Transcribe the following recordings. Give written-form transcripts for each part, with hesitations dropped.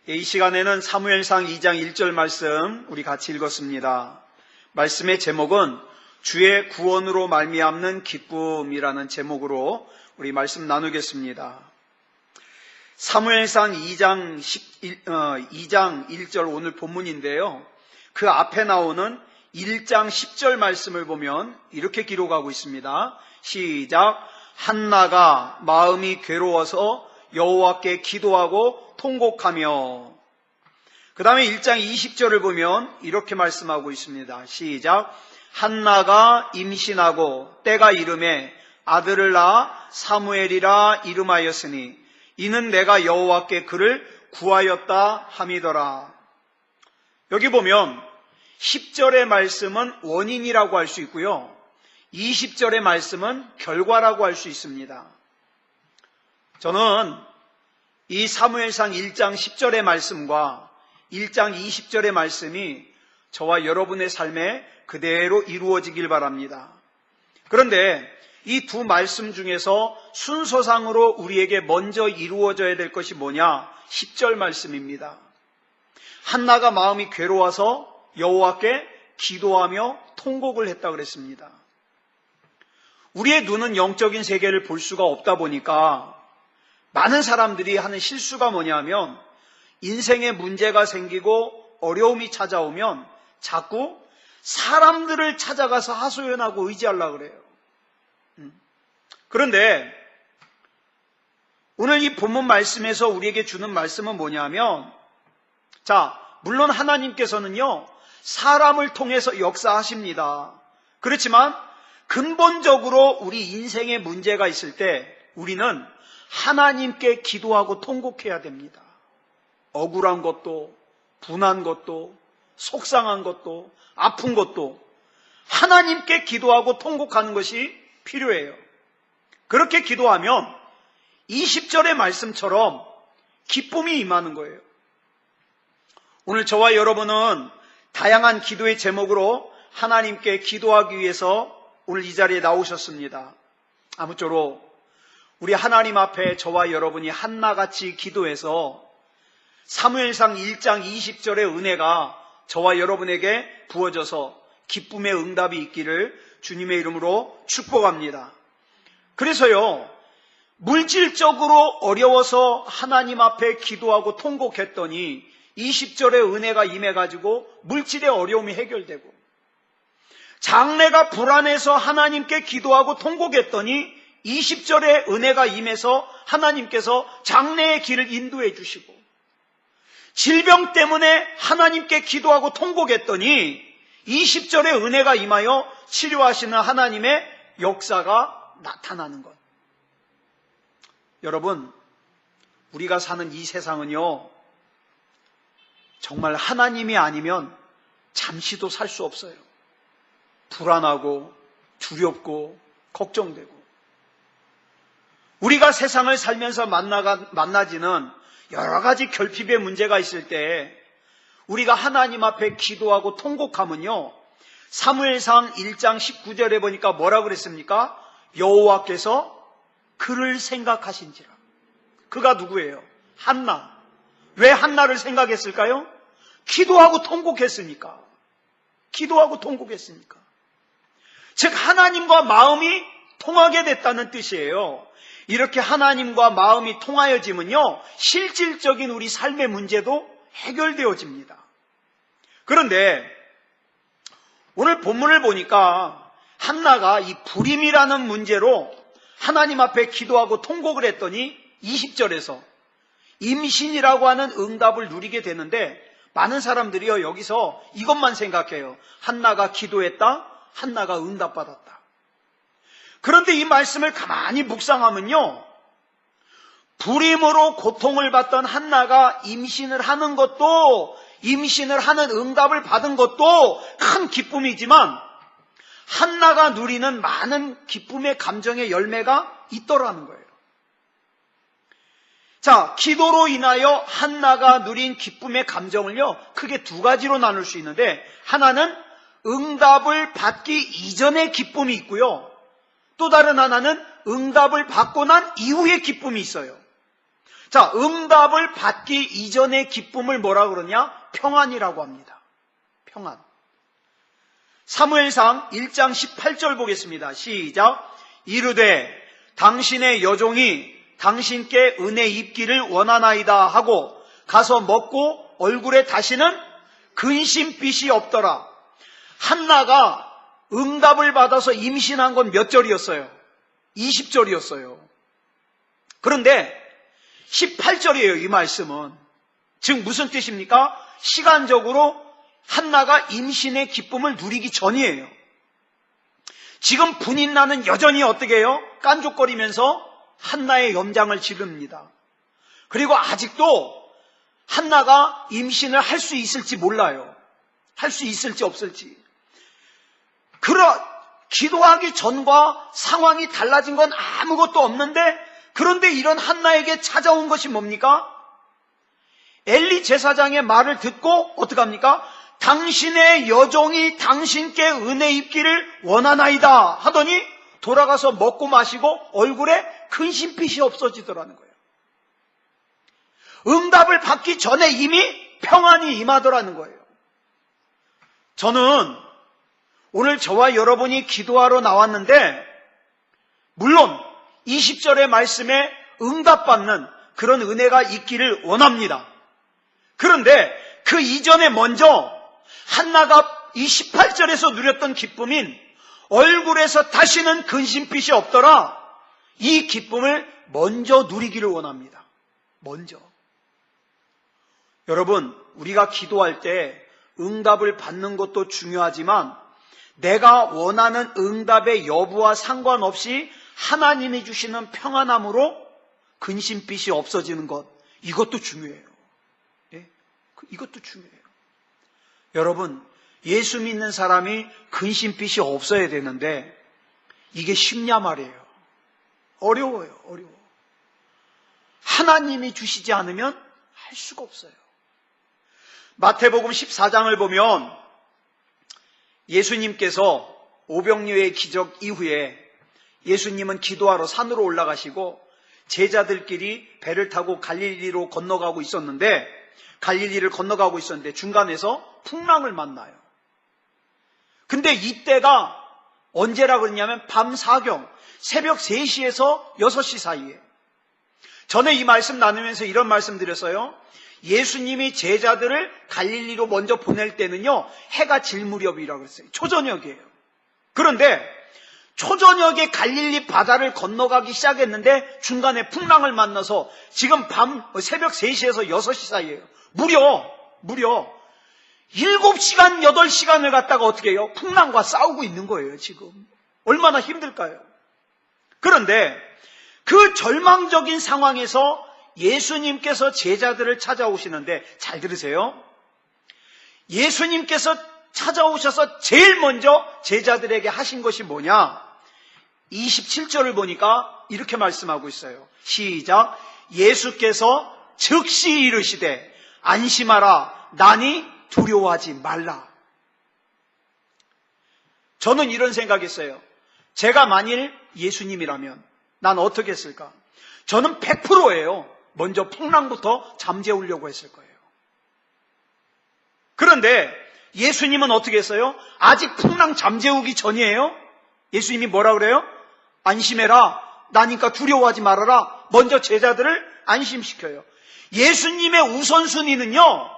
이 시간에는 사무엘상 2장 1절 말씀 우리 같이 읽었습니다. 말씀의 제목은 주의 구원으로 말미암는 기쁨이라는 제목으로 우리 말씀 나누겠습니다. 사무엘상 2장 1절 오늘 본문인데요. 그 앞에 나오는 1장 10절 말씀을 보면 이렇게 기록하고 있습니다. 시작. 한나가 마음이 괴로워서 여호와께 기도하고 통곡하며. 그 다음에 1장 20절을 보면 이렇게 말씀하고 있습니다. 시작. 한나가 임신하고 때가 이름에 아들을 낳아 사무엘이라 이름하였으니 이는 내가 여호와께 그를 구하였다 함이더라. 여기 보면 10절의 말씀은 원인이라고 할 수 있고요, 20절의 말씀은 결과라고 할 수 있습니다. 저는 이 사무엘상 1장 10절의 말씀과 1장 20절의 말씀이 저와 여러분의 삶에 그대로 이루어지길 바랍니다. 그런데 이 두 말씀 중에서 순서상으로 우리에게 먼저 이루어져야 될 것이 뭐냐? 10절 말씀입니다. 한나가 마음이 괴로워서 여호와께 기도하며 통곡을 했다고 그랬습니다. 우리의 눈은 영적인 세계를 볼 수가 없다 보니까 많은 사람들이 하는 실수가 뭐냐면 인생에 문제가 생기고 어려움이 찾아오면 자꾸 사람들을 찾아가서 하소연하고 의지하려고 그래요. 그런데 오늘 이 본문 말씀에서 우리에게 주는 말씀은 뭐냐면, 물론 하나님께서는요 사람을 통해서 역사하십니다. 그렇지만 근본적으로 우리 인생에 문제가 있을 때 우리는 하나님께 기도하고 통곡해야 됩니다. 억울한 것도, 분한 것도, 속상한 것도, 아픈 것도 하나님께 기도하고 통곡하는 것이 필요해요. 그렇게 기도하면 20절의 말씀처럼 기쁨이 임하는 거예요. 오늘 저와 여러분은 다양한 기도의 제목으로 하나님께 기도하기 위해서 오늘 이 자리에 나오셨습니다. 아무쪼록 우리 하나님 앞에 저와 여러분이 한나같이 기도해서 사무엘상 1장 20절의 은혜가 저와 여러분에게 부어져서 기쁨의 응답이 있기를 주님의 이름으로 축복합니다. 그래서요, 물질적으로 어려워서 하나님 앞에 기도하고 통곡했더니 20절의 은혜가 임해가지고 물질의 어려움이 해결되고, 장래가 불안해서 하나님께 기도하고 통곡했더니 20절의 은혜가 임해서 하나님께서 장래의 길을 인도해 주시고, 질병 때문에 하나님께 기도하고 통곡했더니 20절의 은혜가 임하여 치료하시는 하나님의 역사가 나타나는 것. 여러분, 우리가 사는 이 세상은요 정말 하나님이 아니면 잠시도 살 수 없어요. 불안하고 두렵고 걱정되고, 우리가 세상을 살면서 만나지는 여러 가지 결핍의 문제가 있을 때 우리가 하나님 앞에 기도하고 통곡하면요, 사무엘상 1장 19절에 보니까 뭐라고 그랬습니까? 여호와께서 그를 생각하신지라. 그가 누구예요? 한나. 왜 한나를 생각했을까요? 기도하고 통곡했으니까. 기도하고 통곡했으니까. 즉 하나님과 마음이 통하게 됐다는 뜻이에요. 이렇게 하나님과 마음이 통하여지면요 실질적인 우리 삶의 문제도 해결되어집니다. 그런데 오늘 본문을 보니까 한나가 이 불임이라는 문제로 하나님 앞에 기도하고 통곡을 했더니 20절에서 임신이라고 하는 응답을 누리게 되는데, 많은 사람들이요 여기서 이것만 생각해요. 한나가 기도했다, 한나가 응답받았다. 그런데 이 말씀을 가만히 묵상하면요, 불임으로 고통을 받던 한나가 임신을 하는 것도, 임신을 하는 응답을 받은 것도 큰 기쁨이지만 한나가 누리는 많은 기쁨의 감정의 열매가 있더라는 거예요. 기도로 인하여 한나가 누린 기쁨의 감정을요 크게 두 가지로 나눌 수 있는데, 하나는 응답을 받기 이전의 기쁨이 있고요, 또 다른 하나는 응답을 받고 난 이후의 기쁨이 있어요. 자, 응답을 받기 이전의 기쁨을 뭐라 그러냐? 평안이라고 합니다. 평안. 사무엘상 1장 18절 보겠습니다. 시작. 이르되 당신의 여종이 당신께 은혜 입기를 원하나이다 하고 가서 먹고 얼굴에 다시는 근심빛이 없더라. 한나가 응답을 받아서 임신한 건 몇 절이었어요? 20절이었어요. 그런데 18절이에요, 이 말씀은. 즉 무슨 뜻입니까? 시간적으로 한나가 임신의 기쁨을 누리기 전이에요. 지금 분인나는 여전히 어떻게 해요? 깐족거리면서 한나의 염장을 지릅니다. 그리고 아직도 한나가 임신을 할 수 있을지 몰라요. 할 수 있을지 없을지. 기도하기 전과 상황이 달라진 건 아무것도 없는데, 그런데 이런 한나에게 찾아온 것이 뭡니까? 엘리 제사장의 말을 듣고 어떡합니까? 당신의 여종이 당신께 은혜 입기를 원하나이다 하더니 돌아가서 먹고 마시고 얼굴에 근심빛이 없어지더라는 거예요. 응답을 받기 전에 이미 평안이 임하더라는 거예요. 저는 오늘 저와 여러분이 기도하러 나왔는데, 물론 20절의 말씀에 응답받는 그런 은혜가 있기를 원합니다. 그런데 그 이전에 먼저 한나가 이 18절에서 누렸던 기쁨인 얼굴에서 다시는 근심빛이 없더라, 이 기쁨을 먼저 누리기를 원합니다. 먼저. 여러분, 우리가 기도할 때 응답을 받는 것도 중요하지만 내가 원하는 응답의 여부와 상관없이 하나님이 주시는 평안함으로 근심빛이 없어지는 것, 이것도 중요해요. 예? 이것도 중요해요. 여러분, 예수 믿는 사람이 근심빛이 없어야 되는데 이게 쉽냐 말이에요. 어려워요. 어려워. 하나님이 주시지 않으면 할 수가 없어요. 마태복음 14장을 보면 예수님께서 오병이어의 기적 이후에 예수님은 기도하러 산으로 올라가시고 제자들끼리 배를 타고 갈릴리로 건너가고 있었는데, 중간에서 풍랑을 만나요. 근데 이때가 언제라 그러냐면 밤 4경, 새벽 3시에서 6시 사이에. 전에 이 말씀 나누면서 이런 말씀 드렸어요. 예수님이 제자들을 갈릴리로 먼저 보낼 때는요, 해가 질 무렵이라고 그랬어요. 초저녁이에요. 그런데 초저녁에 갈릴리 바다를 건너가기 시작했는데 중간에 풍랑을 만나서 지금 새벽 3시에서 6시 사이에요. 무려 7시간, 8시간을 갖다가 어떻게 해요? 풍랑과 싸우고 있는 거예요, 지금. 얼마나 힘들까요? 그런데 그 절망적인 상황에서 예수님께서 제자들을 찾아오시는데, 잘 들으세요. 예수님께서 찾아오셔서 제일 먼저 제자들에게 하신 것이 뭐냐? 27절을 보니까 이렇게 말씀하고 있어요. 시작. 예수께서 즉시 이르시되 안심하라, 나니 두려워하지 말라. 저는 이런 생각했어요. 제가 만일 예수님이라면 난 어떻게 했을까? 저는 100%예요. 먼저 풍랑부터 잠재우려고 했을 거예요. 그런데 예수님은 어떻게 했어요? 아직 풍랑 잠재우기 전이에요. 예수님이 뭐라 그래요? 안심해라, 나니까 두려워하지 말아라. 먼저 제자들을 안심시켜요. 예수님의 우선순위는요,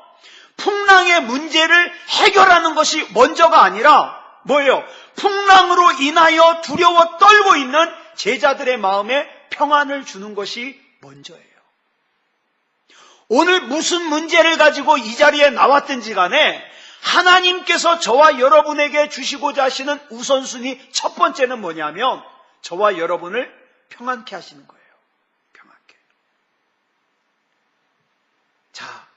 풍랑의 문제를 해결하는 것이 먼저가 아니라 뭐예요? 풍랑으로 인하여 두려워 떨고 있는 제자들의 마음에 평안을 주는 것이 먼저예요. 오늘 무슨 문제를 가지고 이 자리에 나왔든지 간에 하나님께서 저와 여러분에게 주시고자 하시는 우선순위 첫 번째는 뭐냐면 저와 여러분을 평안케 하시는 거예요. 평안케. 자,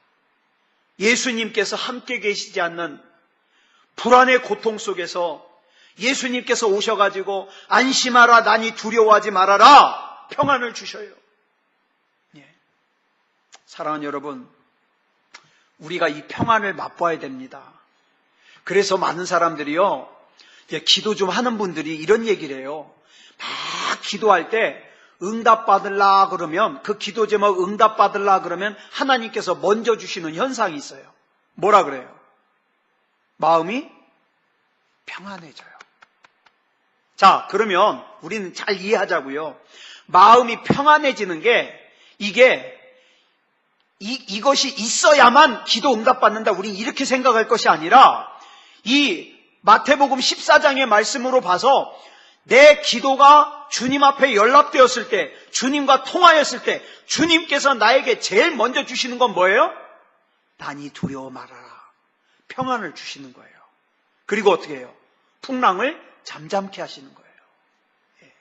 예수님께서 함께 계시지 않는 불안의 고통 속에서 예수님께서 오셔가지고 안심하라, 나니 두려워하지 말아라, 평안을 주셔요. 예. 사랑하는 여러분, 우리가 이 평안을 맛봐야 됩니다. 그래서 많은 사람들이요, 기도 좀 하는 분들이 이런 얘기를 해요. 막 기도할 때 응답받으려 그러면, 그 기도 제목 응답받으려 그러면 하나님께서 먼저 주시는 현상이 있어요. 뭐라 그래요? 마음이 평안해져요. 자, 그러면 우리는 잘 이해하자고요. 마음이 평안해지는 게 이것이 있어야만 기도 응답받는다. 우리는 이렇게 생각할 것이 아니라 이 마태복음 14장의 말씀으로 봐서 내 기도가 주님 앞에 연락되었을 때, 주님과 통하였을 때 주님께서 나에게 제일 먼저 주시는 건 뭐예요? 많이 두려워 말아라. 평안을 주시는 거예요. 그리고 어떻게 해요? 풍랑을 잠잠케 하시는 거예요. 예.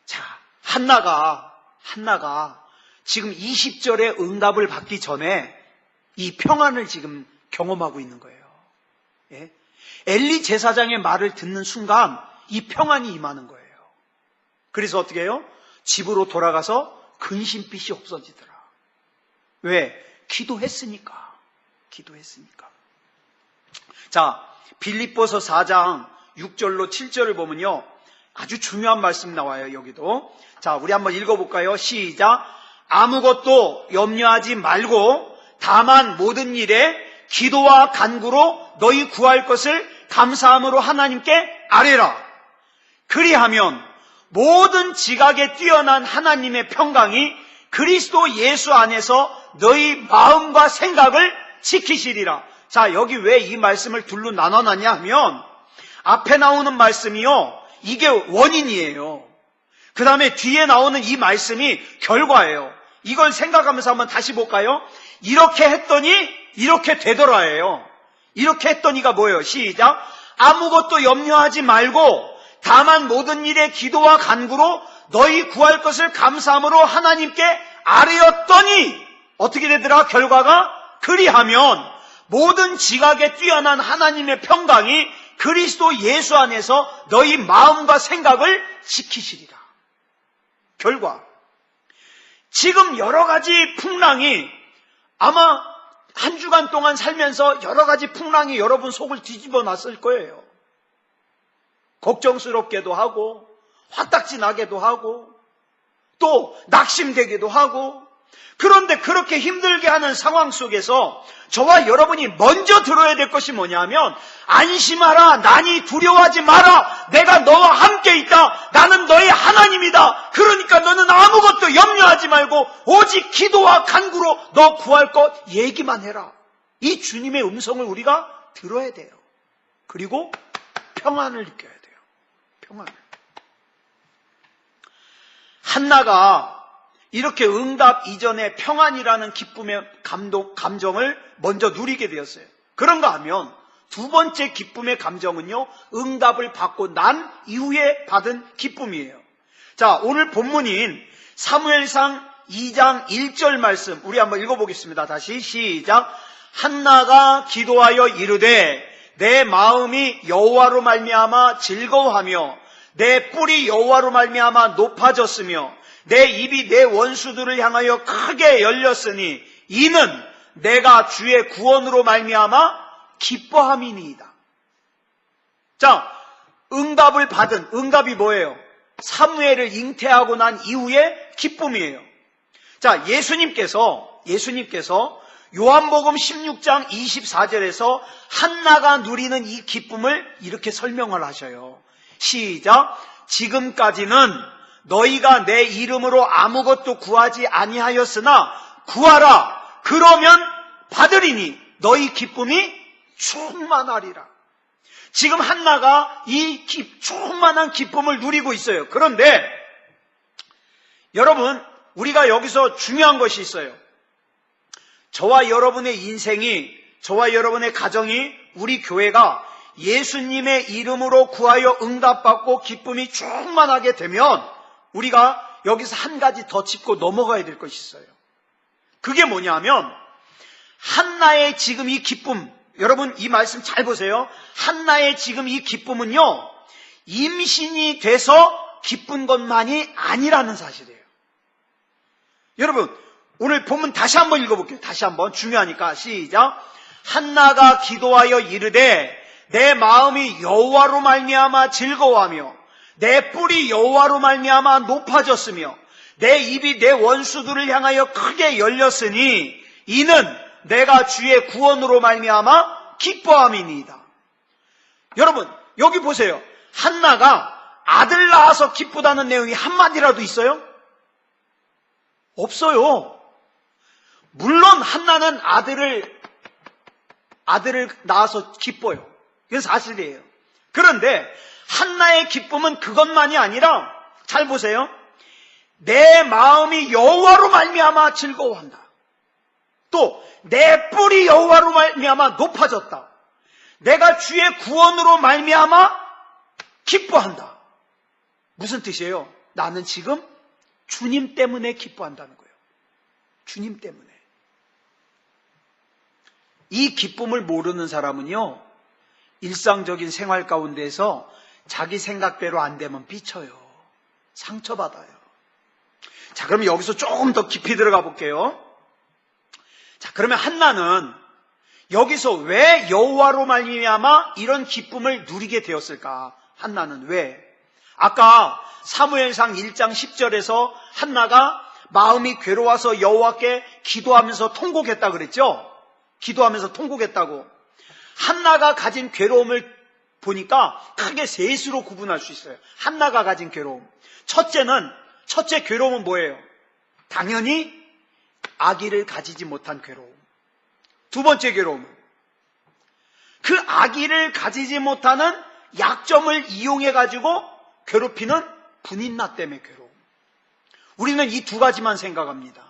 자, 한나가 지금 20절의 응답을 받기 전에 이 평안을 지금 경험하고 있는 거예요. 예? 엘리 제사장의 말을 듣는 순간 이 평안이 임하는 거예요. 그래서 어떻게 해요? 집으로 돌아가서 근심빛이 없어지더라. 왜? 기도했으니까. 자, 빌립보서 4장 6절로 7절을 보면요, 아주 중요한 말씀 나와요. 여기도. 자, 우리 한번 읽어볼까요? 시작. 아무것도 염려하지 말고 다만 모든 일에 기도와 간구로 너희 구할 것을 감사함으로 하나님께 아뢰라. 그리하면 모든 지각에 뛰어난 하나님의 평강이 그리스도 예수 안에서 너희 마음과 생각을 지키시리라. 자, 여기 왜 이 말씀을 둘로 나눠놨냐 하면 앞에 나오는 말씀이요, 이게 원인이에요. 그 다음에 뒤에 나오는 이 말씀이 결과예요. 이걸 생각하면서 한번 다시 볼까요? 이렇게 했더니 이렇게 되더라예요. 이렇게 했더니가 뭐예요? 시작. 아무것도 염려하지 말고 다만 모든 일에 기도와 간구로 너희 구할 것을 감사함으로 하나님께 아뢰었더니 어떻게 되더라? 결과가 그리하면 모든 지각에 뛰어난 하나님의 평강이 그리스도 예수 안에서 너희 마음과 생각을 지키시리라. 결과. 지금 여러 가지 풍랑이, 아마 한 주간 동안 살면서 여러 가지 풍랑이 여러분 속을 뒤집어 놨을 거예요. 걱정스럽게도 하고, 화딱지 나게도 하고, 또 낙심되기도 하고. 그런데 그렇게 힘들게 하는 상황 속에서 저와 여러분이 먼저 들어야 될 것이 뭐냐면, 안심하라, 난이 두려워하지 마라, 내가 너와 함께 있다, 나는 너의 하나님이다, 그러니까 너는 아무것도 염려하지 말고 오직 기도와 간구로 너 구할 것 얘기만 해라. 이 주님의 음성을 우리가 들어야 돼요. 그리고 평안을 느껴야 돼요. 평안을. 한나가 이렇게 응답 이전에 평안이라는 기쁨의 감정을 먼저 누리게 되었어요. 그런가 하면 두 번째 기쁨의 감정은요, 응답을 받고 난 이후에 받은 기쁨이에요. 자, 오늘 본문인 사무엘상 2장 1절 말씀 우리 한번 읽어보겠습니다. 다시 시작. 한나가 기도하여 이르되 내 마음이 여호와로 말미암아 즐거워하며 내 뿔이 여호와로 말미암아 높아졌으며 내 입이 내 원수들을 향하여 크게 열렸으니 이는 내가 주의 구원으로 말미암아 기뻐함이니이다. 자, 응답을 받은, 응답이 뭐예요? 사무엘을 잉태하고 난 이후의 기쁨이에요. 자, 예수님께서 요한복음 16장 24절에서 한나가 누리는 이 기쁨을 이렇게 설명을 하셔요. 시작. 지금까지는 너희가 내 이름으로 아무것도 구하지 아니하였으나 구하라. 그러면 받으리니 너희 기쁨이 충만하리라. 지금 한나가 이 충만한 기쁨을 누리고 있어요. 그런데 여러분, 우리가 여기서 중요한 것이 있어요. 저와 여러분의 인생이, 저와 여러분의 가정이, 우리 교회가 예수님의 이름으로 구하여 응답받고 기쁨이 충만하게 되면 우리가 여기서 한 가지 더 짚고 넘어가야 될 것이 있어요. 그게 뭐냐면 한나의 지금 이 기쁨, 여러분 이 말씀 잘 보세요. 한나의 지금 이 기쁨은요, 임신이 돼서 기쁜 것만이 아니라는 사실이에요. 여러분, 오늘 본문 다시 한번 읽어볼게요. 다시 한번, 중요하니까. 시작. 한나가 기도하여 이르되 내 마음이 여호와로 말미암아 즐거워하며 내 뿔이 여호와로 말미암아 높아졌으며 내 입이 내 원수들을 향하여 크게 열렸으니 이는 내가 주의 구원으로 말미암아 기뻐함이니이다. 여러분, 여기 보세요. 한나가 아들 낳아서 기쁘다는 내용이 한마디라도 있어요? 없어요. 물론 한나는 아들을 낳아서 기뻐요. 그건 사실이에요. 그런데 한나의 기쁨은 그것만이 아니라, 잘 보세요. 내 마음이 여호와로 말미암아 즐거워한다. 또 내 뿔이 여호와로 말미암아 높아졌다. 내가 주의 구원으로 말미암아 기뻐한다. 무슨 뜻이에요? 나는 지금 주님 때문에 기뻐한다는 거예요. 주님 때문에. 이 기쁨을 모르는 사람은요, 일상적인 생활 가운데서 자기 생각대로 안 되면 삐쳐요. 상처받아요. 자, 그럼 여기서 조금 더 깊이 들어가 볼게요. 자, 그러면 한나는 여기서 왜 여호와로 말미암아 이런 기쁨을 누리게 되었을까? 한나는 왜? 아까 사무엘상 1장 10절에서 한나가 마음이 괴로워서 여호와께 기도하면서 통곡했다 그랬죠? 기도하면서 통곡했다고. 한나가 가진 괴로움을 보니까 크게 셋으로 구분할 수 있어요. 한나가 가진 괴로움. 첫째 괴로움은 뭐예요? 당연히 아기를 가지지 못한 괴로움. 두 번째 괴로움은 그 아기를 가지지 못하는 약점을 이용해가지고 괴롭히는 분인나 때문에 괴로움. 우리는 이 두 가지만 생각합니다.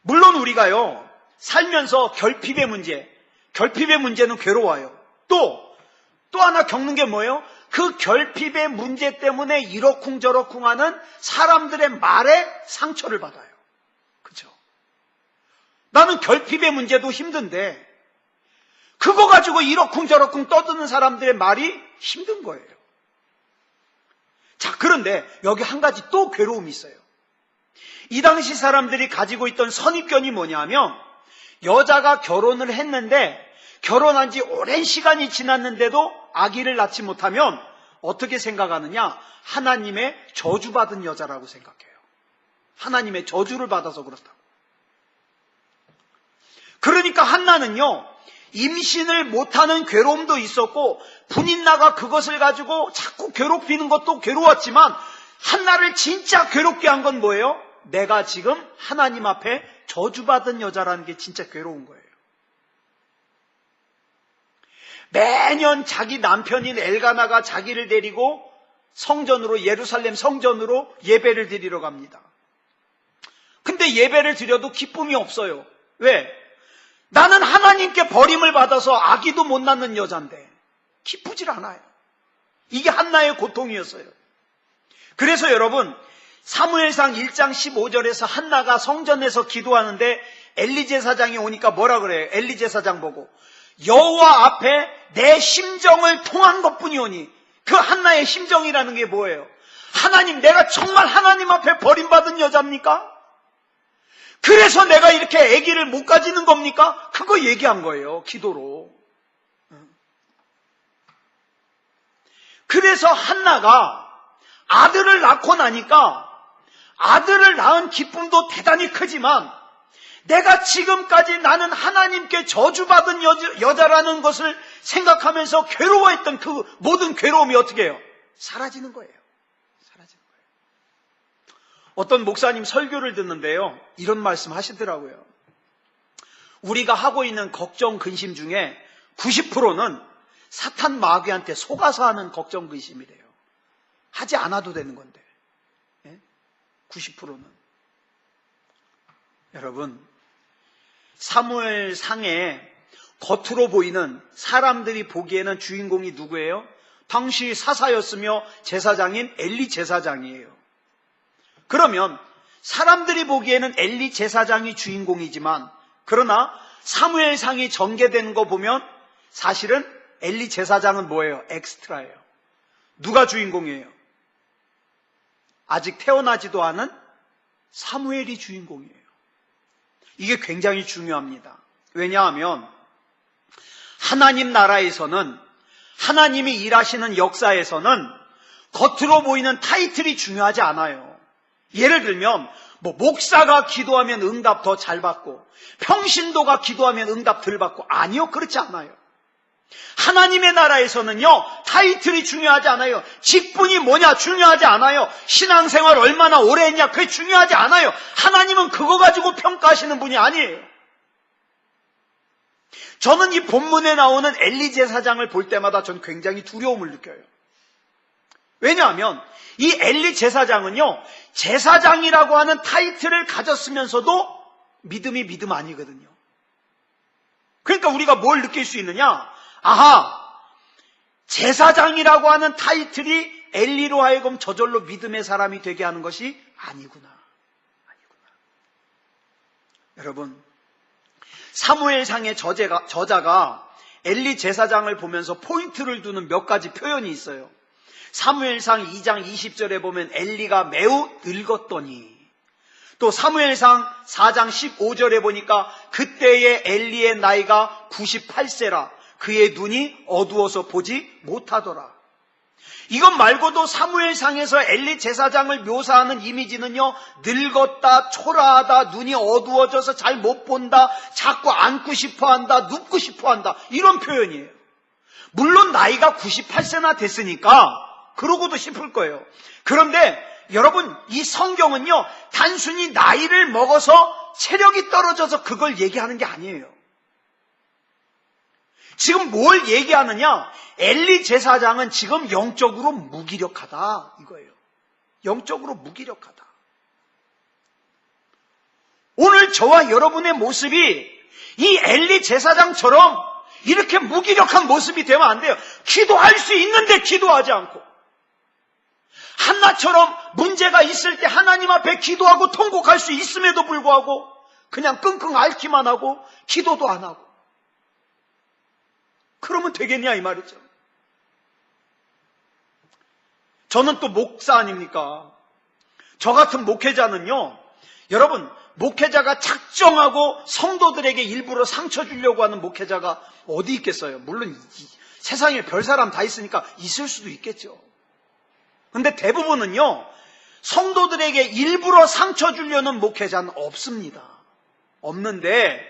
물론 우리가요, 살면서 결핍의 문제는 괴로워요. 또 하나 겪는 게 뭐예요? 그 결핍의 문제 때문에 이러쿵저러쿵 하는 사람들의 말에 상처를 받아요. 그렇죠? 나는 결핍의 문제도 힘든데 그거 가지고 이러쿵저러쿵 떠드는 사람들의 말이 힘든 거예요. 자, 그런데 여기 한 가지 또 괴로움이 있어요. 이 당시 사람들이 가지고 있던 선입견이 뭐냐면, 여자가 결혼을 했는데 결혼한 지 오랜 시간이 지났는데도 아기를 낳지 못하면 어떻게 생각하느냐? 하나님의 저주받은 여자라고 생각해요. 하나님의 저주를 받아서 그렇다고. 그러니까 한나는요, 임신을 못하는 괴로움도 있었고 분인나가 그것을 가지고 자꾸 괴롭히는 것도 괴로웠지만, 한나를 진짜 괴롭게 한 건 뭐예요? 내가 지금 하나님 앞에 저주받은 여자라는 게 진짜 괴로운 거예요. 매년 자기 남편인 엘가나가 자기를 데리고 성전으로, 예루살렘 성전으로 예배를 드리러 갑니다. 근데 예배를 드려도 기쁨이 없어요. 왜? 나는 하나님께 버림을 받아서 아기도 못 낳는 여잔데 기쁘질 않아요. 이게 한나의 고통이었어요. 그래서 여러분, 사무엘상 1장 15절에서 한나가 성전에서 기도하는데 엘리 제사장이 오니까 뭐라 그래요? 엘리 제사장 보고 여호와 앞에 내 심정을 통한 것뿐이오니. 그 한나의 심정이라는 게 뭐예요? 하나님, 내가 정말 하나님 앞에 버림받은 여자입니까? 그래서 내가 이렇게 아기를 못 가지는 겁니까? 그거 얘기한 거예요, 기도로. 그래서 한나가 아들을 낳고 나니까 아들을 낳은 기쁨도 대단히 크지만, 내가 지금까지 나는 하나님께 저주받은 여자라는 것을 생각하면서 괴로워했던 그 모든 괴로움이 어떻게 해요? 사라지는 거예요. 사라지는 거예요. 어떤 목사님 설교를 듣는데요, 이런 말씀 하시더라고요. 우리가 하고 있는 걱정, 근심 중에 90%는 사탄 마귀한테 속아서 하는 걱정, 근심이래요. 하지 않아도 되는 건데. 90%는. 여러분, 사무엘상에 겉으로 보이는, 사람들이 보기에는 주인공이 누구예요? 당시 사사였으며 제사장인 엘리 제사장이에요. 그러면 사람들이 보기에는 엘리 제사장이 주인공이지만, 그러나 사무엘상이 전개되는 거 보면 사실은 엘리 제사장은 뭐예요? 엑스트라예요. 누가 주인공이에요? 아직 태어나지도 않은 사무엘이 주인공이에요. 이게 굉장히 중요합니다. 왜냐하면 하나님 나라에서는, 하나님이 일하시는 역사에서는 겉으로 보이는 타이틀이 중요하지 않아요. 예를 들면 목사가 기도하면 응답 더 잘 받고 평신도가 기도하면 응답 덜 받고, 아니요, 그렇지 않아요. 하나님의 나라에서는요, 타이틀이 중요하지 않아요. 직분이 뭐냐 중요하지 않아요. 신앙생활 얼마나 오래 했냐 그게 중요하지 않아요. 하나님은 그거 가지고 평가하시는 분이 아니에요. 저는 이 본문에 나오는 엘리 제사장을 볼 때마다 전 굉장히 두려움을 느껴요. 왜냐하면 이 엘리 제사장은요, 제사장이라고 하는 타이틀을 가졌으면서도 믿음이 믿음 아니거든요. 그러니까 우리가 뭘 느낄 수 있느냐? 아하, 제사장이라고 하는 타이틀이 엘리로 하여금 저절로 믿음의 사람이 되게 하는 것이 아니구나. 여러분, 사무엘상의 저자가 엘리 제사장을 보면서 포인트를 두는 몇 가지 표현이 있어요. 사무엘상 2장 20절에 보면 엘리가 매우 늙었더니, 또 사무엘상 4장 15절에 보니까 그때의 엘리의 나이가 98세라 그의 눈이 어두워서 보지 못하더라. 이것 말고도 사무엘상에서 엘리 제사장을 묘사하는 이미지는요, 늙었다, 초라하다, 눈이 어두워져서 잘 못 본다, 자꾸 앉고 싶어한다, 눕고 싶어한다, 이런 표현이에요. 물론 나이가 98세나 됐으니까 그러고도 싶을 거예요. 그런데 여러분, 이 성경은요, 단순히 나이를 먹어서 체력이 떨어져서 그걸 얘기하는 게 아니에요. 지금 뭘 얘기하느냐? 엘리 제사장은 지금 영적으로 무기력하다, 이거예요. 영적으로 무기력하다. 오늘 저와 여러분의 모습이 이 엘리 제사장처럼 이렇게 무기력한 모습이 되면 안 돼요. 기도할 수 있는데 기도하지 않고, 한나처럼 문제가 있을 때 하나님 앞에 기도하고 통곡할 수 있음에도 불구하고 그냥 끙끙 앓기만 하고 기도도 안 하고, 그러면 되겠냐 이 말이죠. 저는 또 목사 아닙니까? 저 같은 목회자는요, 여러분, 목회자가 작정하고 성도들에게 일부러 상처 주려고 하는 목회자가 어디 있겠어요? 물론 세상에 별 사람 다 있으니까 있을 수도 있겠죠. 근데 대부분은요, 성도들에게 일부러 상처 주려는 목회자는 없습니다. 없는데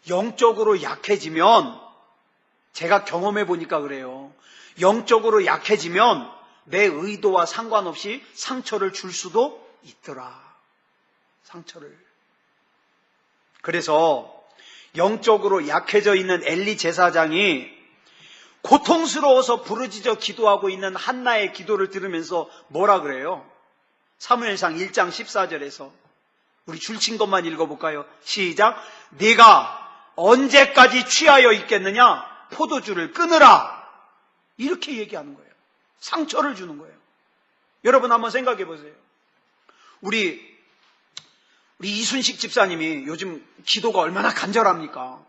영적으로 약해지면, 제가 경험해 보니까 그래요. 영적으로 약해지면 내 의도와 상관없이 상처를 줄 수도 있더라. 상처를. 그래서 영적으로 약해져 있는 엘리 제사장이 고통스러워서 부르짖어 기도하고 있는 한나의 기도를 들으면서 뭐라 그래요? 사무엘상 1장 14절에서 우리 줄친 것만 읽어볼까요? 시작. 네가 언제까지 취하여 있겠느냐? 포도주를 끊으라. 이렇게 얘기하는 거예요. 상처를 주는 거예요. 여러분 한번 생각해 보세요. 우리 이순식 집사님이 요즘 기도가 얼마나 간절합니까?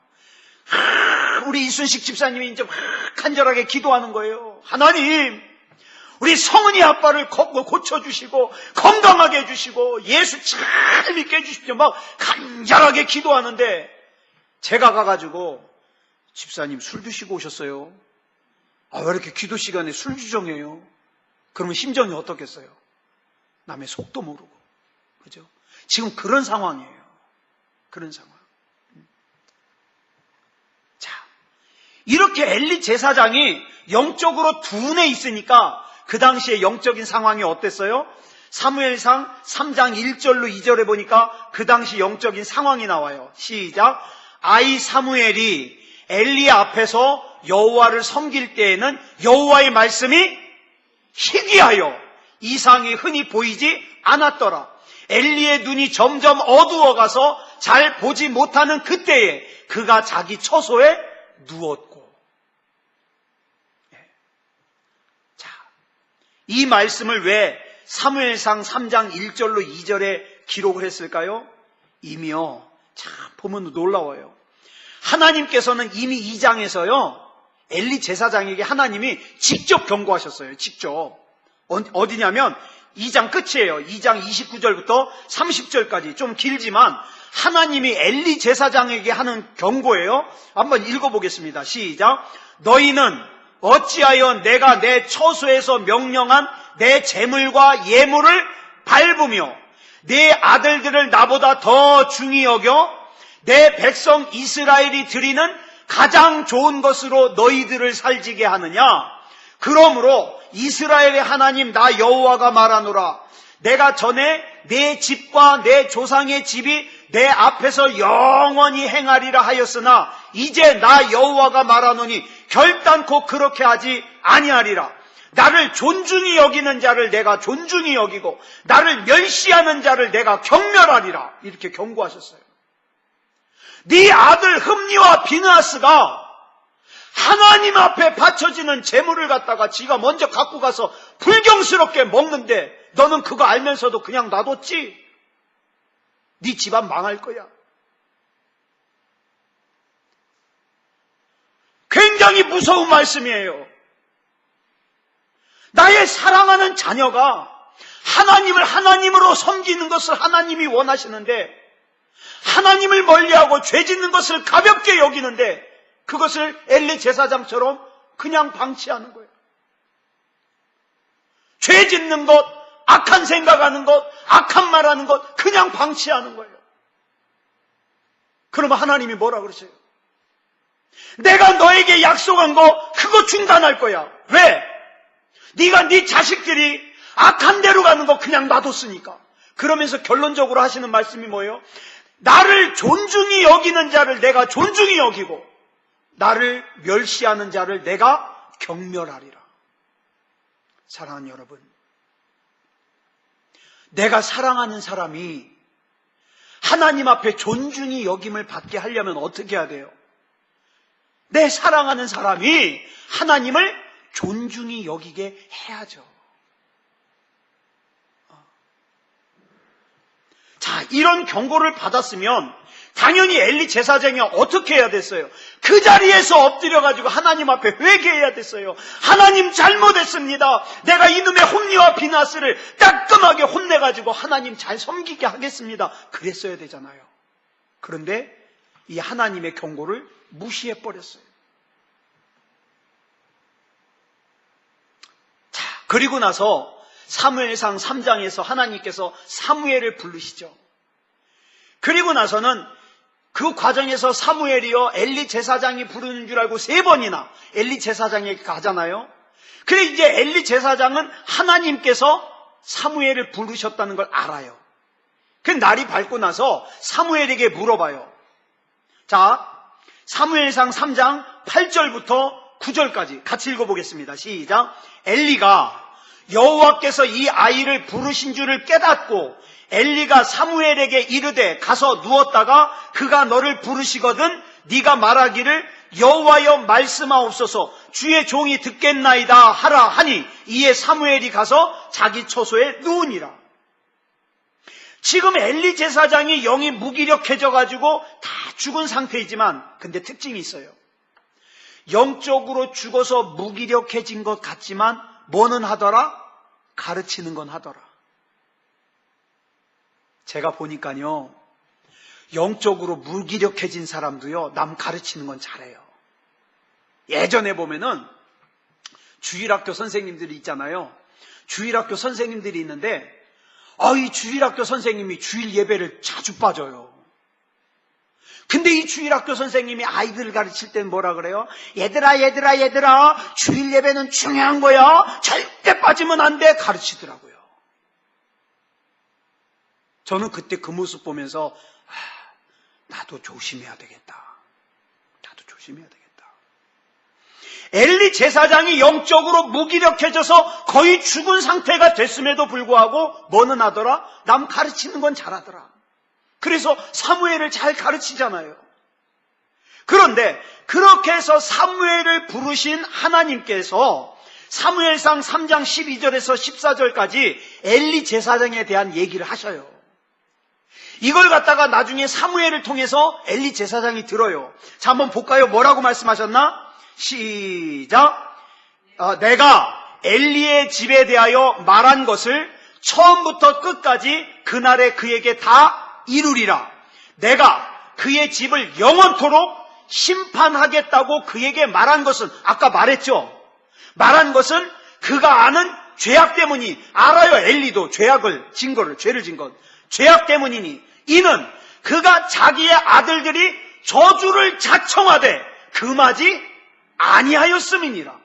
우리 이순식 집사님이 이제 간절하게 기도하는 거예요. 하나님, 우리 성은이 아빠를 고쳐주시고 건강하게 해주시고 예수 잘 믿게 해주십시오. 막 간절하게 기도하는데 제가 가가지고, 집사님 술 드시고 오셨어요? 왜 이렇게 기도 시간에 술 주정해요? 그러면 심정이 어떻겠어요? 남의 속도 모르고. 그죠? 지금 그런 상황이에요. 그런 상황. 자, 이렇게 엘리 제사장이 영적으로 둔해 있으니까 그 당시에 영적인 상황이 어땠어요? 사무엘상 3장 1절로 2절에 보니까 그 당시 영적인 상황이 나와요. 시작. 아이 사무엘이 엘리 앞에서 여호와를 섬길 때에는 여호와의 말씀이 희귀하여 이상이 흔히 보이지 않았더라. 엘리의 눈이 점점 어두워가서 잘 보지 못하는 그때에 그가 자기 처소에 누웠고. 자, 이 말씀을 왜 사무엘상 3장 1절로 2절에 기록을 했을까요? 이미요, 참 보면 놀라워요. 하나님께서는 이미 2장에서요 엘리 제사장에게 하나님이 직접 경고하셨어요. 직접. 어디냐면 2장 끝이에요. 2장 29절부터 30절까지 좀 길지만 하나님이 엘리 제사장에게 하는 경고예요. 한번 읽어보겠습니다. 시작. 너희는 어찌하여 내가 내 처소에서 명령한 내 재물과 예물을 밟으며 내 아들들을 나보다 더 중히 여겨 내 백성 이스라엘이 드리는 가장 좋은 것으로 너희들을 살지게 하느냐? 그러므로 이스라엘의 하나님 나 여호와가 말하노라. 내가 전에 내 집과 내 조상의 집이 내 앞에서 영원히 행하리라 하였으나 이제 나 여호와가 말하노니 결단코 그렇게 하지 아니하리라. 나를 존중히 여기는 자를 내가 존중히 여기고 나를 멸시하는 자를 내가 경멸하리라. 이렇게 경고하셨어요. 네 아들 흠니와 비느하스가 하나님 앞에 바쳐지는 재물을 갖다가 지가 먼저 갖고 가서 불경스럽게 먹는데 너는 그거 알면서도 그냥 놔뒀지? 네 집안 망할 거야. 굉장히 무서운 말씀이에요. 나의 사랑하는 자녀가 하나님을 하나님으로 섬기는 것을 하나님이 원하시는데 하나님을 멀리하고 죄 짓는 것을 가볍게 여기는데 그것을 엘리 제사장처럼 그냥 방치하는 거예요. 죄 짓는 것, 악한 생각하는 것, 악한 말하는 것 그냥 방치하는 거예요. 그러면 하나님이 뭐라 그러세요? 내가 너에게 약속한 거 그거 중단할 거야. 왜? 네가 네 자식들이 악한 대로 가는 거 그냥 놔뒀으니까. 그러면서 결론적으로 하시는 말씀이 뭐예요? 나를 존중히 여기는 자를 내가 존중히 여기고 나를 멸시하는 자를 내가 경멸하리라. 사랑하는 여러분, 내가 사랑하는 사람이 하나님 앞에 존중히 여김을 받게 하려면 어떻게 해야 돼요? 내 사랑하는 사람이 하나님을 존중히 여기게 해야죠. 자, 이런 경고를 받았으면 당연히 엘리 제사장이 어떻게 해야 됐어요? 그 자리에서 엎드려가지고 하나님 앞에 회개해야 됐어요. 하나님 잘못했습니다. 내가 이놈의 홈니와 비나스를 따끔하게 혼내가지고 하나님 잘 섬기게 하겠습니다. 그랬어야 되잖아요. 그런데 이 하나님의 경고를 무시해버렸어요. 자, 그리고 나서 사무엘상 3장에서 하나님께서 사무엘을 부르시죠. 그리고 나서는 그 과정에서 사무엘이요 엘리 제사장이 부르는 줄 알고 3번이나 엘리 제사장에게 가잖아요. 그래 이제 엘리 제사장은 하나님께서 사무엘을 부르셨다는 걸 알아요. 그 날이 밝고 나서 사무엘에게 물어봐요. 자, 사무엘상 3장 8절부터 9절까지 같이 읽어보겠습니다. 시작. 엘리가 여호와께서 이 아이를 부르신 줄을 깨닫고 엘리가 사무엘에게 이르되 가서 누웠다가 그가 너를 부르시거든 네가 말하기를 여호와여 말씀하옵소서 주의 종이 듣겠나이다 하라 하니 이에 사무엘이 가서 자기 처소에 누우니라. 지금 엘리 제사장이 영이 무기력해져 가지고 다 죽은 상태이지만 근데 특징이 있어요. 영적으로 죽어서 무기력해진 것 같지만 뭐는 하더라? 가르치는 건 하더라. 제가 보니까요, 영적으로 무기력해진 사람도요, 남 가르치는 건 잘해요. 예전에 보면은 주일학교 선생님들이 있잖아요. 주일학교 선생님들이 있는데, 이 주일학교 선생님이 주일 예배를 자주 빠져요. 근데 이 주일학교 선생님이 아이들을 가르칠 때는 뭐라 그래요? 얘들아 주일 예배는 중요한 거야. 절대 빠지면 안 돼. 가르치더라고요. 저는 그때 그 모습 보면서 나도 조심해야 되겠다. 엘리 제사장이 영적으로 무기력해져서 거의 죽은 상태가 됐음에도 불구하고 뭐는 하더라? 남 가르치는 건 잘하더라. 그래서 사무엘을 잘 가르치잖아요. 그런데 그렇게 해서 사무엘을 부르신 하나님께서 사무엘상 3장 12절에서 14절까지 엘리 제사장에 대한 얘기를 하셔요. 이걸 갖다가 나중에 사무엘을 통해서 엘리 제사장이 들어요. 자, 한번 볼까요? 뭐라고 말씀하셨나? 시작. 내가 엘리의 집에 대하여 말한 것을 처음부터 끝까지 그날에 그에게 다 이루리라. 내가 그의 집을 영원토록 심판하겠다고 그에게 말한 것은 아까 말했죠. 말한 것은 그가 아는 죄악 때문이, 알아요. 엘리도 죄를 진 것. 죄악 때문이니 이는 그가 자기의 아들들이 저주를 자청하되 금하지 아니하였음이니라.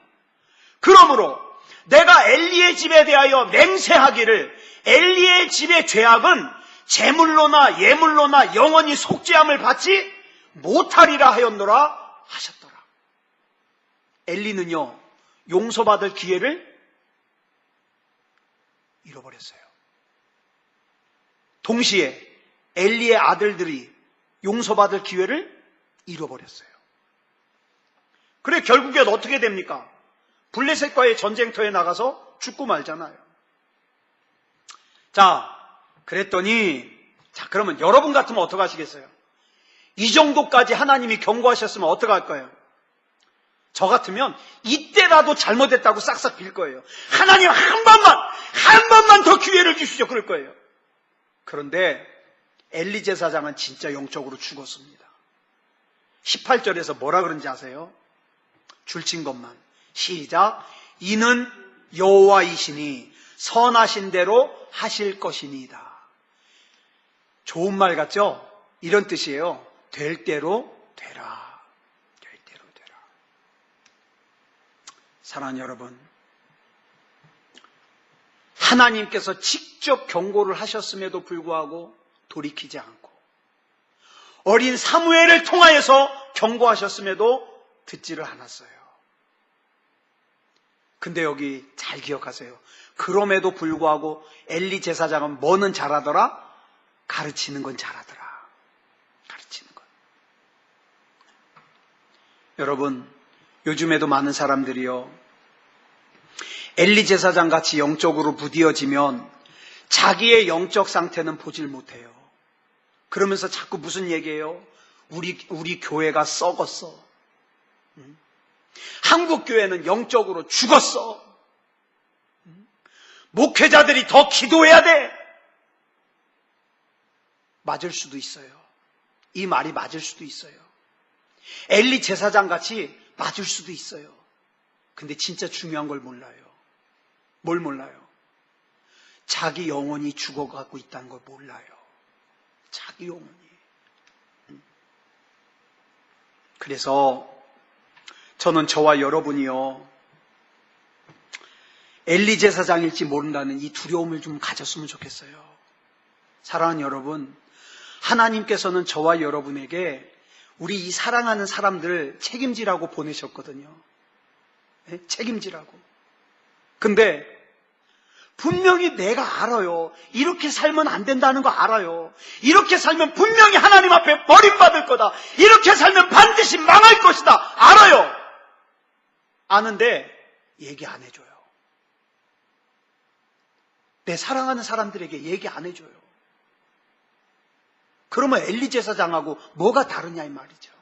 그러므로 내가 엘리의 집에 대하여 맹세하기를 엘리의 집의 죄악은 제물로나 예물로나 영원히 속죄함을 받지 못하리라 하였노라 하셨더라. 엘리는요, 용서받을 기회를 잃어버렸어요. 동시에 엘리의 아들들이 용서받을 기회를 잃어버렸어요. 그래 결국엔 어떻게 됩니까? 블레셋과의 전쟁터에 나가서 죽고 말잖아요. 그랬더니 그러면 여러분 같으면 어떻게 하시겠어요? 이 정도까지 하나님이 경고하셨으면 어떻게 할 거예요? 저 같으면 이때라도 잘못했다고 싹싹 빌 거예요. 하나님 한 번만 더 기회를 주시죠. 그럴 거예요. 그런데 엘리 제사장은 진짜 영적으로 죽었습니다. 18절에서 뭐라 그런지 아세요? 줄친 것만. 시작. 이는 여호와이시니 선하신 대로 하실 것이니이다. 좋은 말 같죠? 이런 뜻이에요. 될 대로 되라. 될 대로 되라. 사랑하는 여러분, 하나님께서 직접 경고를 하셨음에도 불구하고 돌이키지 않고, 어린 사무엘을 통하여서 경고하셨음에도 듣지를 않았어요. 근데 여기 잘 기억하세요. 그럼에도 불구하고 엘리 제사장은 뭐는 잘하더라? 가르치는 건 잘하더라. 가르치는 건. 여러분, 요즘에도 많은 사람들이요, 엘리 제사장 같이 영적으로 무뎌지면 자기의 영적 상태는 보질 못해요. 그러면서 자꾸 무슨 얘기예요? 우리 교회가 썩었어. 한국 교회는 영적으로 죽었어. 목회자들이 더 기도해야 돼. 맞을 수도 있어요. 이 말이 맞을 수도 있어요. 엘리 제사장 같이 맞을 수도 있어요. 근데 진짜 중요한 걸 몰라요. 뭘 몰라요? 자기 영혼이 죽어가고 있다는 걸 몰라요. 자기 영혼이. 그래서 저는 저와 여러분이요, 엘리 제사장일지 모른다는 이 두려움을 좀 가졌으면 좋겠어요. 사랑하는 여러분, 하나님께서는 저와 여러분에게 우리 이 사랑하는 사람들 책임지라고 보내셨거든요. 네? 책임지라고. 근데 분명히 내가 알아요. 이렇게 살면 안 된다는 거 알아요. 이렇게 살면 분명히 하나님 앞에 버림받을 거다. 이렇게 살면 반드시 망할 것이다. 알아요. 아는데 얘기 안 해줘요. 내 사랑하는 사람들에게 얘기 안 해줘요. 그러면 엘리 제사장하고 뭐가 다르냐 이 말이죠.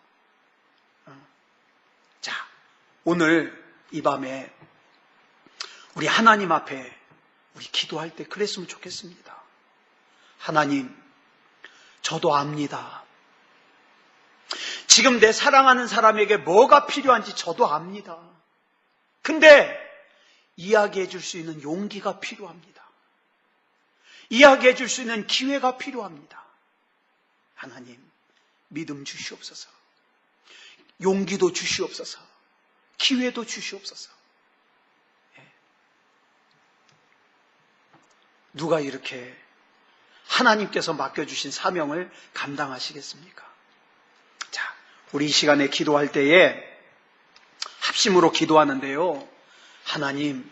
자, 오늘 이 밤에 우리 하나님 앞에 우리 기도할 때 그랬으면 좋겠습니다. 하나님, 저도 압니다. 지금 내 사랑하는 사람에게 뭐가 필요한지 저도 압니다. 근데 이야기해 줄 수 있는 용기가 필요합니다. 이야기해 줄 수 있는 기회가 필요합니다. 하나님, 믿음 주시옵소서. 용기도 주시옵소서. 기회도 주시옵소서. 누가 이렇게 하나님께서 맡겨주신 사명을 감당하시겠습니까? 자, 우리 이 시간에 기도할 때에 합심으로 기도하는데요, 하나님,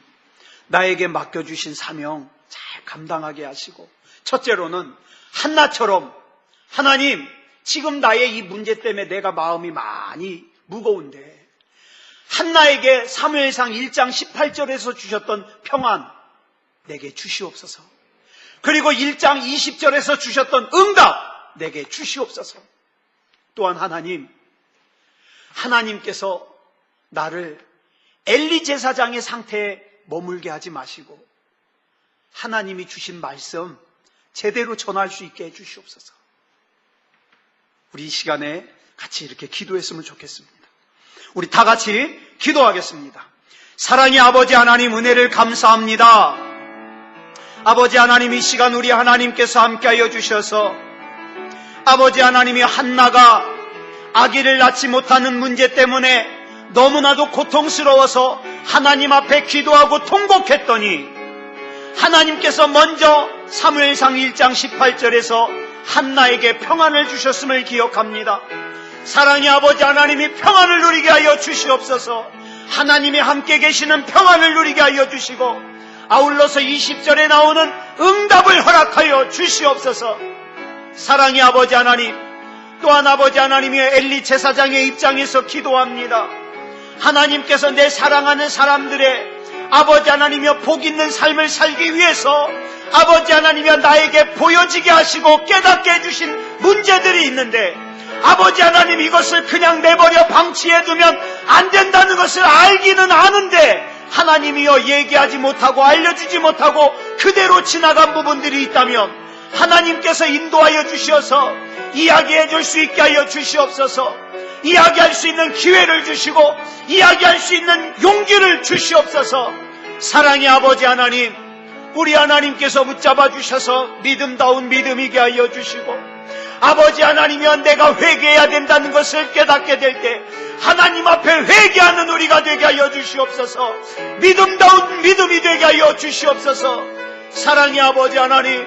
나에게 맡겨주신 사명 잘 감당하게 하시고, 첫째로는 한나처럼 하나님, 지금 나의 이 문제 때문에 내가 마음이 많이 무거운데 한나에게 사무엘상 1장 18절에서 주셨던 평안 내게 주시옵소서. 그리고 1장 20절에서 주셨던 응답 내게 주시옵소서. 또한 하나님, 하나님께서 나를 엘리 제사장의 상태에 머물게 하지 마시고 하나님이 주신 말씀 제대로 전할 수 있게 해주시옵소서. 우리 이 시간에 같이 이렇게 기도했으면 좋겠습니다. 우리 다 같이 기도하겠습니다. 사랑의 아버지 하나님, 은혜를 감사합니다. 아버지 하나님, 이 시간 우리 하나님께서 함께하여 주셔서 아버지 하나님이 한나가 아기를 낳지 못하는 문제 때문에 너무나도 고통스러워서 하나님 앞에 기도하고 통곡했더니 하나님께서 먼저 사무엘상 1장 18절에서 한나에게 평안을 주셨음을 기억합니다. 사랑의 아버지 하나님이 평안을 누리게 하여 주시옵소서. 하나님이 함께 계시는 평안을 누리게 하여 주시고 아울러서 20절에 나오는 응답을 허락하여 주시옵소서. 사랑의 아버지 하나님, 또한 아버지 하나님이 엘리 제사장의 입장에서 기도합니다. 하나님께서 내 사랑하는 사람들의 아버지 하나님이여 복 있는 삶을 살기 위해서 아버지 하나님이여 나에게 보여지게 하시고 깨닫게 해주신 문제들이 있는데 아버지 하나님, 이것을 그냥 내버려 방치해두면 안 된다는 것을 알기는 아는데 하나님이여 얘기하지 못하고 알려주지 못하고 그대로 지나간 부분들이 있다면 하나님께서 인도하여 주셔서 이야기해 줄 수 있게 하여 주시옵소서. 이야기할 수 있는 기회를 주시고 이야기할 수 있는 용기를 주시옵소서. 사랑의 아버지 하나님, 우리 하나님께서 붙잡아 주셔서 믿음다운 믿음이게 하여 주시고 아버지 하나님이여 내가 회개해야 된다는 것을 깨닫게 될 때 하나님 앞에 회개하는 우리가 되게 하여 주시옵소서. 믿음다운 믿음이 되게 하여 주시옵소서. 사랑의 아버지 하나님,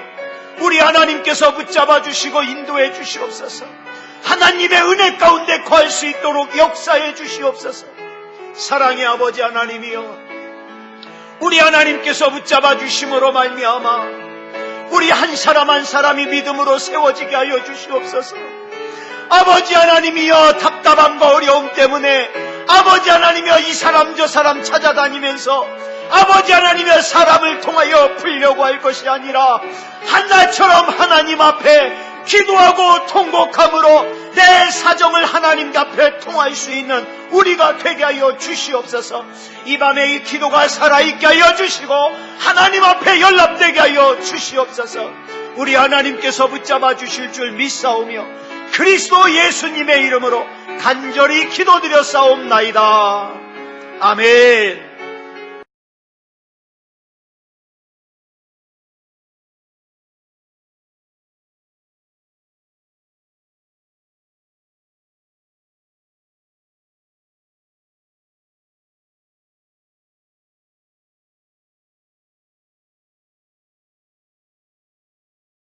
우리 하나님께서 붙잡아 주시고 인도해 주시옵소서. 하나님의 은혜 가운데 거할 수 있도록 역사해 주시옵소서. 사랑의 아버지 하나님이여, 우리 하나님께서 붙잡아 주심으로 말미암아 우리 한 사람 한 사람이 믿음으로 세워지게 하여 주시옵소서. 아버지 하나님이여, 답답함과 어려움 때문에 아버지 하나님이여 이 사람 저 사람 찾아다니면서 아버지 하나님이여 사람을 통하여 풀려고 할 것이 아니라 한나처럼 하나님 앞에 기도하고 통곡함으로 내 사정을 하나님 앞에 통할 수 있는 우리가 되게 하여 주시옵소서. 이 밤에 이 기도가 살아있게 하여 주시고 하나님 앞에 연락되게 하여 주시옵소서. 우리 하나님께서 붙잡아 주실 줄 믿사오며 그리스도 예수님의 이름으로 간절히 기도드려 싸움나이다. 아멘.